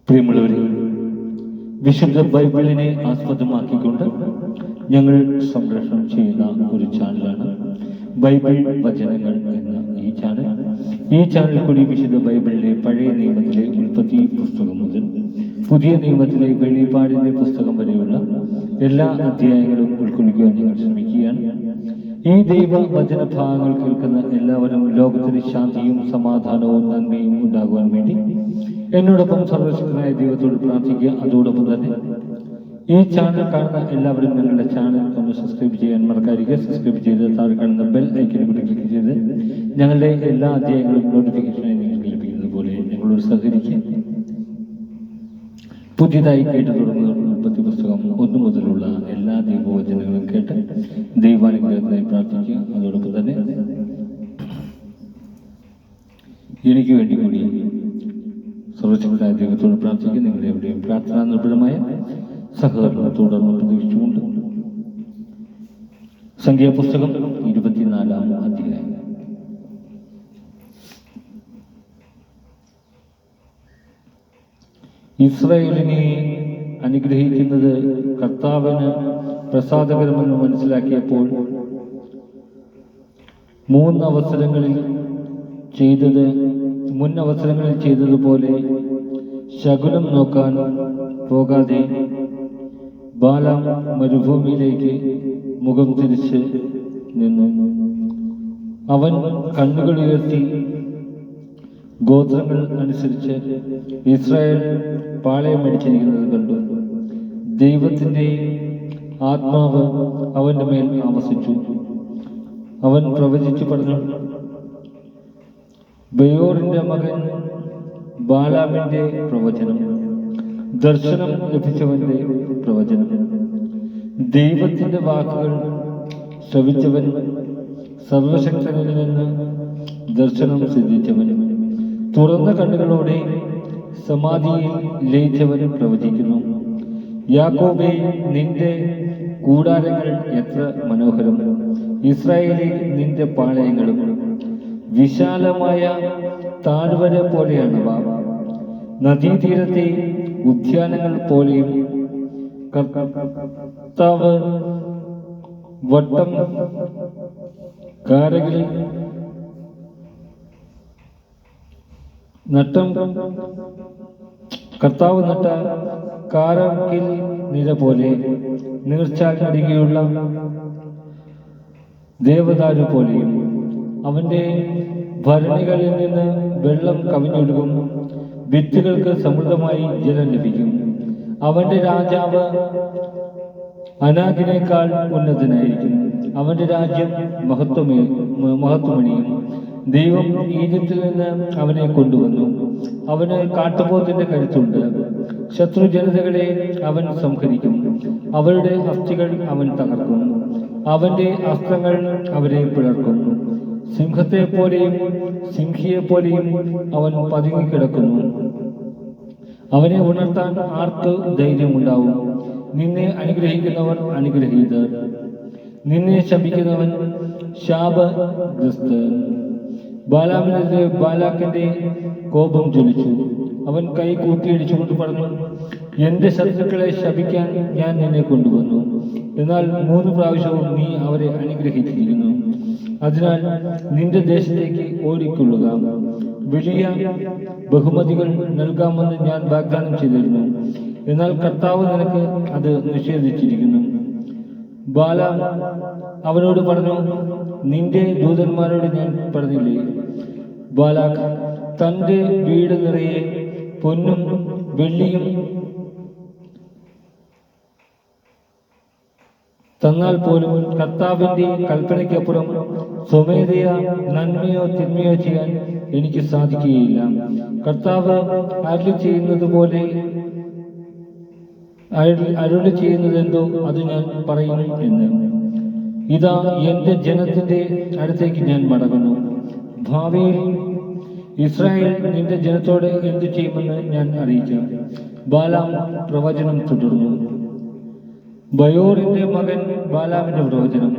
പ്രിയമുള്ളവരെ, വിശുദ്ധ ബൈബിളിനെ ആസ്പദമാക്കിക്കൊണ്ട് ഞങ്ങൾ സംപ്രേഷണം ചെയ്യുന്ന ഒരു ചാനലാണ് ബൈബിൾ വചനങ്ങൾ എന്ന ഈ ചാനൽ കൂടി വിശുദ്ധ ബൈബിളിലെ പഴയ നിയമത്തിലെ ഉൽപ്പത്തി പുസ്തകം മുതൽ പുതിയ നിയമത്തിലെ വെളിപാടിന്റെ പുസ്തകം വരെയുള്ള എല്ലാ അധ്യായങ്ങളും ഉൾക്കൊള്ളിക്കുവാൻ ഞങ്ങൾ ശ്രമിക്കുകയാണ്. ഈ ദൈവ വചന ഭാഗങ്ങൾ കേൾക്കുന്ന എല്ലാവരും ലോകത്തിന് ശാന്തിയും സമാധാനവും നന്മയും ഉണ്ടാകുവാൻ വേണ്ടി എന്നോടൊപ്പം സർവശക്തനായ ദൈവത്തോട് പ്രാർത്ഥിക്കുക. അതോടൊപ്പം തന്നെ ഈ ചാനൽ കാണുന്ന എല്ലാവരും ഞങ്ങളുടെ ചാനൽ ഒന്ന് സബ്സ്ക്രൈബ് ചെയ്യാൻ മറക്കാതിരിക്കുക. സബ്സ്ക്രൈബ് ചെയ്ത് താഴെ കാണുന്ന ബെൽ ഐക്കണിൽ കൂടി ക്ലിക്ക് ചെയ്ത് ഞങ്ങളുടെ എല്ലാ അധ്യായങ്ങളും നോട്ടിഫിക്കേഷനായി നിങ്ങൾക്ക് ലഭിക്കുന്നത് പോലെ ഞങ്ങളോട് സഹകരിക്കുക. പുതിയതായി കേട്ടു തുടങ്ങുന്ന ഉൽപ്പത്തി പുസ്തകം 1 മുതലുള്ള എല്ലാ ദൈവവചനങ്ങളും കേട്ട് ദൈവാനുഗ്രഹത്തിനായി പ്രാർത്ഥിക്കുക. അതോടൊപ്പം തന്നെ എനിക്ക് വേണ്ടി കൂടി സർവശക്തനായ ദൈവത്തോട് പ്രാർത്ഥിക്കുക. നിങ്ങളുടെ എവിടെയും പ്രാർത്ഥനാ നിർഭരമായ സഹകരണം തുടർന്ന് പ്രതീക്ഷിച്ചുകൊണ്ട് സംഖ്യാപുസ്തകം 24-ാം അധ്യായം. ഇസ്രായേലിനെ അനുഗ്രഹിക്കുന്നത് കർത്താവിന് പ്രസാദകരമെന്ന് മനസ്സിലാക്കിയപ്പോൾ മുൻ അവസരങ്ങളിൽ ചെയ്തതുപോലെ ശകുനം നോക്കാൻ പോകാതെ ബാലാം മരുഭൂമിയിലേക്ക് മുഖം തിരിച്ച് നിന്നു. അവൻ കണ്ണുകൾ ഉയർത്തി ഗോത്രങ്ങൾ അനുസരിച്ച് ഇസ്രായേൽ പാളയമടിച്ചിരിക്കുന്നത് കണ്ടു. ദൈവത്തിന്റെ ആത്മാവ് അവന്റെ മേൽ ആവസിച്ചു. അവൻ പ്രവചിച്ചു പറഞ്ഞു: ബയോറിന്റെ മകൻ ബാലാമിന്റെ പ്രവചനം, ദർശനം ലഭിച്ചവന്റെ പ്രവചനം. ദൈവത്തിന്റെ വാക്കുകൾ ശ്രവിച്ചവൻ, സർവശക്തനിൽ നിന്ന് ദർശനം സിദ്ധിച്ചവൻ, തുറന്ന കണ്ണുകളോടെ സമാധിയിൽ ലയിച്ചവൻ പ്രവചിക്കുന്നു. യാക്കോബേ, നിന്റെ കൂടാരങ്ങൾ എത്ര മനോഹരം! ഇസ്രായേലേ, നിന്റെ പാളയങ്ങളും വിശാലമായ താഴ്വര പോലെയാണവ. നദീതീരത്തെ ഉദ്യാനങ്ങൾ പോലെയും. കർത്താവ് വട്ടം കാരകിൽ കർത്താവ് നട്ട കാരകിൽ നിര പോലെ, നീർച്ചാൽ അരികെയുള്ള ദേവദാരു പോലെയും. അവന്റെ ഭരണികളിൽ നിന്ന് വെള്ളം കവിഞ്ഞൊഴുകും. വിത്തുകൾക്ക് സമൃദ്ധമായി ജലം ലഭിക്കും. അവന്റെ രാജാവ് അനാഥിനേക്കാൾ ഉന്നതനായിരിക്കും. അവന്റെ രാജ്യം മഹത്വമണിയും. ദൈവം ഈജിപ്തിൽ നിന്ന് അവനെ കൊണ്ടുവന്നു. അവന് കാട്ടുപോത്തിന്റെ കരുത്തുണ്ട്. ശത്രു ജനതകളെ അവൻ സംഹരിക്കും. അവരുടെ അസ്ഥികൾ അവൻ തകർക്കും. അവന്റെ അസ്ത്രങ്ങൾ അവരെ പിളർക്കും. സിംഹത്തെ പോലെയും സിംഹിയെ പോലെയും അവൻ പതുങ്ങിക്കിടക്കുന്നു. അവനെ ഉണർത്താൻ ആർക്ക് ധൈര്യമുണ്ടാവും? നിന്നെ അനുഗ്രഹിക്കുന്നവർ അനുഗ്രഹീതർ, നിന്നെ ശപിക്കുന്നവൻ ശാപഗ്രസ്തൻ. ബാലാമിനെതിരെ ബാലാക്കിന്റെ കോപം ജ്വലിച്ചു. അവൻ കൈ കൂട്ടിയിടിച്ചുകൊണ്ട് പറഞ്ഞു: എന്റെ ശത്രുക്കളെ ശപിക്കാൻ ഞാൻ നിന്നെ കൊണ്ടുവന്നു. എന്നാൽ 3 പ്രാവശ്യവും നീ അവരെ അനുഗ്രഹിച്ചിരിക്കുന്നു. അതിനാൽ നിന്റെ ദേശത്തേക്ക് ഓടിക്കൊള്ളുക. വലിയ ബഹുമതികൾ നൽകാമെന്ന് ഞാൻ വാഗ്ദാനം ചെയ്തിരുന്നു. എന്നാൽ കർത്താവ് നിനക്ക് അത് നിഷേധിച്ചിരിക്കുന്നു. ബാലാം അവനോട് പറഞ്ഞു: നിന്റെ ദൂതന്മാരോട് ഞാൻ പറഞ്ഞില്ലേ, ബാലാക്ക് തന്റെ വീട് നിറയെ പൊന്നും വെള്ളിയും തന്നാൽ പോലും കർത്താവിന്റെ കൽപ്പനയ്ക്കപ്പുറം സ്വമേധയാ നന്മയോ തിന്മയോ ചെയ്യാൻ എനിക്ക് സാധിക്കുകയില്ല. കർത്താവ് അരുളി ചെയ്യുന്നതെന്തോ അത് ഞാൻ പറയും എന്ന്. ഇതാ, എന്റെ ജനത്തിന്റെ അടുത്തേക്ക് ഞാൻ മടങ്ങുന്നു. ഭാവിയിൽ ഇസ്രായേൽ നിന്റെ ജനത്തോട് എന്തു ചെയ്യുമെന്ന് ഞാൻ അറിയിക്കാം. ബാലാം പ്രവചനം തുടർന്നു. ബയോറിന്റെ മകൻ ബാലാമിന്റെ പ്രവചനം,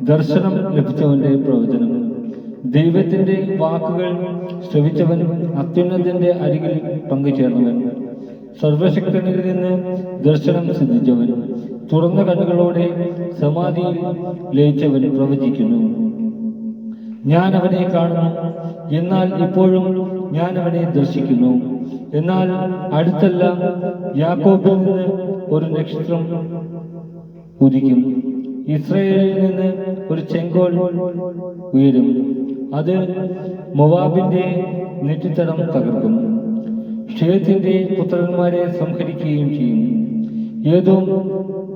ദർശനം ലഭിച്ചവന്റെ പ്രവചനം. ദൈവത്തിന്റെ വാക്കുകൾ ശ്രവിച്ചവൻ, അത്യുന്നതന്റെ അരികിൽ പങ്കുചേർന്നവൻ. സർവശക്തനിൽ നിന്ന് ദർശനം സിദ്ധിച്ചവൻ, തുറന്ന കണ്ണുകളോടെ സമാധിയിൽ ലയിച്ചവൻ പ്രവചിക്കുന്നു. ഞാൻ അവനെ കാണുന്നു, എന്നാൽ ഇപ്പോഴും ഞാൻ അവനെ ദർശിക്കുന്നു. എന്നാൽ അടുത്തല്ല, യാക്കോബിൽ നിന്ന് ഒരു നക്ഷത്രം ഉദിക്കും, ഇസ്രായേലിൽ നിന്ന് ഒരു ചെങ്കോൽ ഉയരും. അത് മോവാബിന്റെ നെറ്റിത്തടം തകർക്കും, ക്ഷേത്രത്തിന്റെ പുത്രന്മാരെ സംഹരിക്കുകയും ചെയ്യും. ഏതോ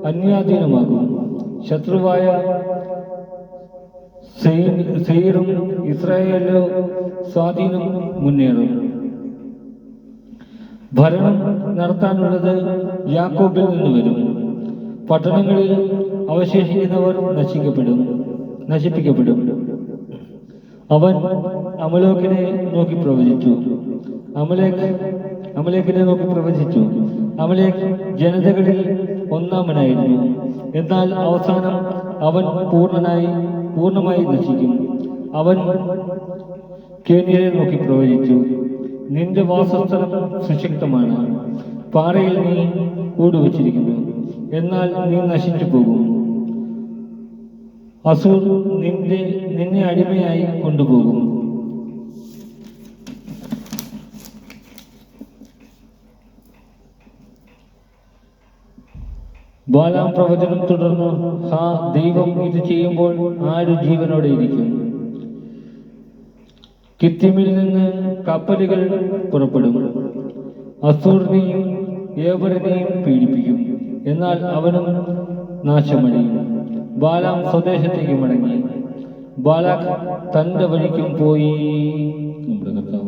അന്യാധീനമാകും, ശത്രുവായ സെയീറും ഇസ്രായേലിലോ സ്വാധീനം മുന്നേറും. ഭരണം നടത്താനുള്ളത് യാക്കോബിൽ നിന്ന് വരും. പട്ടണങ്ങളിൽ അവശേഷിക്കുന്നവർ നശിപ്പിക്കപ്പെടും. അവൻ അമലേക്കിനെ നോക്കി പ്രവചിച്ചു. അമലേക്ക് ജനതകളിൽ ഒന്നാമനായിരുന്നു. എന്നാൽ അവസാനം അവൻ പൂർണ്ണമായി നശിക്കും. അവൻ കേന്യരെ നോക്കി പ്രവചിച്ചു. നിന്റെ വാസസ്ഥലം സുശക്തമാണ്, പാറയിൽ നീ കൂടുവച്ചിരിക്കുന്നു, എന്നാൽ നീ നശിച്ചു പോകും. അസൂർ നിന്നെ അടിമയായി കൊണ്ടുപോകും. ബാലാം പ്രവചനം തുടർന്നു, ദൈവം ഇത് ചെയ്യുമ്പോൾ ആര് ജീവനോടെ ഇരിക്കും? കിത്തിമിൽ നിന്ന് കപ്പലുകൾ പുറപ്പെടും, അസൂറിനെയും ഏബറിനെയും പീഡിപ്പിക്കും, എന്നാൽ അവനും നാശമടയും. ബാലാം സ്വദേശത്തേക്ക് മടങ്ങി, ബാലാഖ് തന്റെ വഴിക്കും പോയി. നമ്മുടെ കർത്താവ്